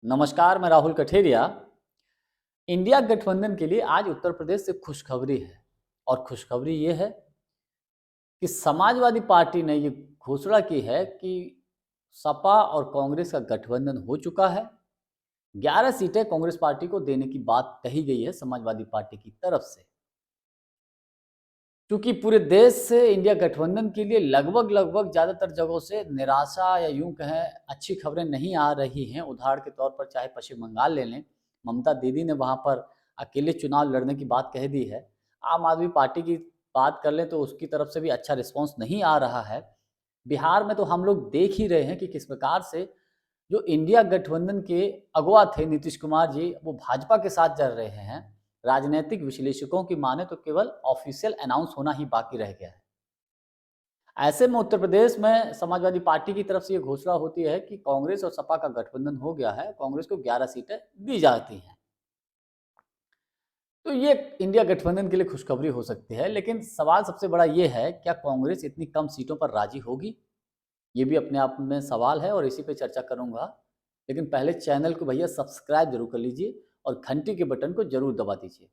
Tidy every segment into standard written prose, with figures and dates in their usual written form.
नमस्कार, मैं राहुल कठेरिया। इंडिया गठबंधन के लिए आज उत्तर प्रदेश से खुशखबरी है और खुशखबरी ये है कि समाजवादी पार्टी ने ये घोषणा की है कि सपा और कांग्रेस का गठबंधन हो चुका है। 11 सीटें कांग्रेस पार्टी को देने की बात कही गई है समाजवादी पार्टी की तरफ से। क्योंकि पूरे देश से इंडिया गठबंधन के लिए लगभग ज़्यादातर जगहों से निराशा या यूं कहें अच्छी खबरें नहीं आ रही हैं। उदाहरण के तौर पर चाहे पश्चिम बंगाल ले लें, ममता दीदी ने वहां पर अकेले चुनाव लड़ने की बात कह दी है। आम आदमी पार्टी की बात कर लें तो उसकी तरफ से भी अच्छा रिस्पॉन्स नहीं आ रहा है। बिहार में तो हम लोग देख ही रहे हैं कि किस प्रकार से जो इंडिया गठबंधन के अगुवा थे नीतीश कुमार जी, वो भाजपा के साथ चल रहे हैं। राजनीतिक विश्लेषकों की माने तो केवल ऑफिशियल अनाउंस होना ही बाकी रह गया है। ऐसे में उत्तर प्रदेश में समाजवादी पार्टी की तरफ से ये घोषणा होती है कि कांग्रेस और सपा का गठबंधन हो गया है, कांग्रेस को 11 सीटें दी जाती हैं। तो ये इंडिया गठबंधन के लिए खुशखबरी हो सकती है, लेकिन सवाल सबसे बड़ा ये है, क्या कांग्रेस इतनी कम सीटों पर राजी होगी? ये भी अपने आप में सवाल है और इसी पे चर्चा करूंगा। लेकिन पहले चैनल को भैया सब्सक्राइब जरूर कर लीजिए और घंटी के बटन को जरूर दबा दीजिए।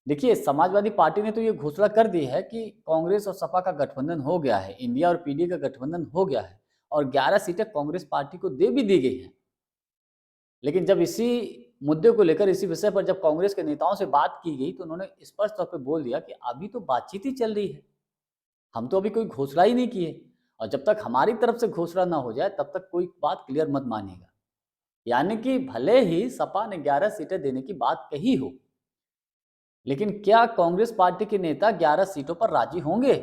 देखिए, समाजवादी पार्टी ने तो ये घोषणा कर दी है कि कांग्रेस और सपा का गठबंधन हो गया है, इंडिया और पीडीए का गठबंधन हो गया है और 11 सीटें कांग्रेस पार्टी को दे भी दी गई हैं। लेकिन जब इसी मुद्दे को लेकर, इसी विषय पर जब कांग्रेस के नेताओं से बात की गई तो उन्होंने स्पष्ट तौर पर बोल दिया कि अभी तो बातचीत ही चल रही है, हम तो अभी कोई घोषणा ही नहीं किए और जब तक हमारी तरफ से घोषणा ना हो जाए तब तक कोई बात क्लियर मत मानिएगा। यानी कि भले ही सपा ने 11 सीटें देने की बात कही हो, लेकिन क्या कांग्रेस पार्टी के नेता 11 सीटों पर राजी होंगे?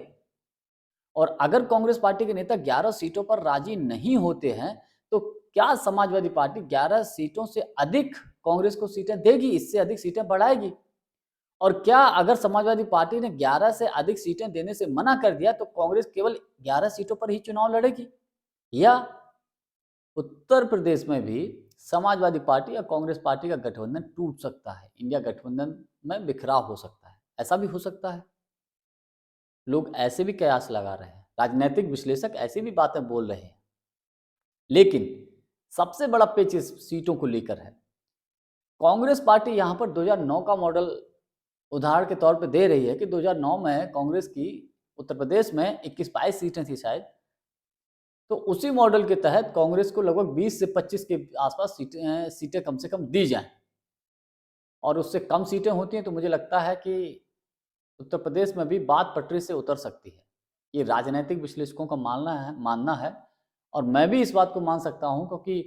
और अगर कांग्रेस पार्टी के नेता 11 सीटों पर राजी नहीं होते हैं तो क्या समाजवादी पार्टी 11 सीटों से अधिक कांग्रेस को सीटें देगी, इससे अधिक सीटें बढ़ाएगी? और क्या अगर समाजवादी पार्टी ने 11 से अधिक सीटें देने से मना कर दिया तो कांग्रेस केवल 11 सीटों पर ही चुनाव लड़ेगी? या उत्तर प्रदेश में भी समाजवादी पार्टी या कांग्रेस पार्टी का गठबंधन टूट सकता है, इंडिया गठबंधन में बिखराव हो सकता है? ऐसा भी हो सकता है। लोग ऐसे भी कयास लगा रहे हैं, राजनीतिक विश्लेषक ऐसी भी बातें बोल रहे हैं। लेकिन सबसे बड़ा पेच इस सीटों को लेकर है। कांग्रेस पार्टी यहां पर 2009 का मॉडल उदाहरण के तौर पे दे रही है कि 2009 में कांग्रेस की उत्तर प्रदेश में 21-22 सीटें थी शायद। तो उसी मॉडल के तहत कांग्रेस को लगभग 20 से 25 के आसपास सीटें कम से कम दी जाएं और उससे कम सीटें होती हैं तो मुझे लगता है कि उत्तर प्रदेश में भी बात पटरी से उतर सकती है। ये राजनीतिक विश्लेषकों का मानना है और मैं भी इस बात को मान सकता हूं, क्योंकि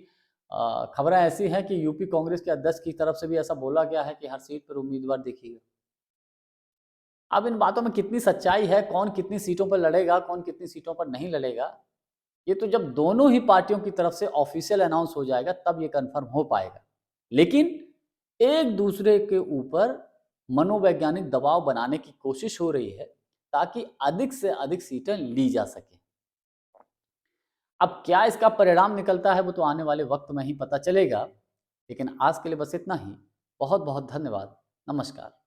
खबरें ऐसी हैं कि यूपी कांग्रेस के अध्यक्ष की तरफ से भी ऐसा बोला गया है कि हर सीट पर उम्मीदवार देखिएगा। अब इन बातों में कितनी सच्चाई है, कौन कितनी सीटों पर लड़ेगा, कौन कितनी सीटों पर नहीं लड़ेगा, ये तो जब दोनों ही पार्टियों की तरफ से ऑफिशियल अनाउंस हो जाएगा तब ये कंफर्म हो पाएगा। लेकिन एक दूसरे के ऊपर मनोवैज्ञानिक दबाव बनाने की कोशिश हो रही है ताकि अधिक से अधिक सीटें ली जा सके। अब क्या इसका परिणाम निकलता है वो तो आने वाले वक्त में ही पता चलेगा। लेकिन आज के लिए बस इतना ही। बहुत बहुत धन्यवाद। नमस्कार।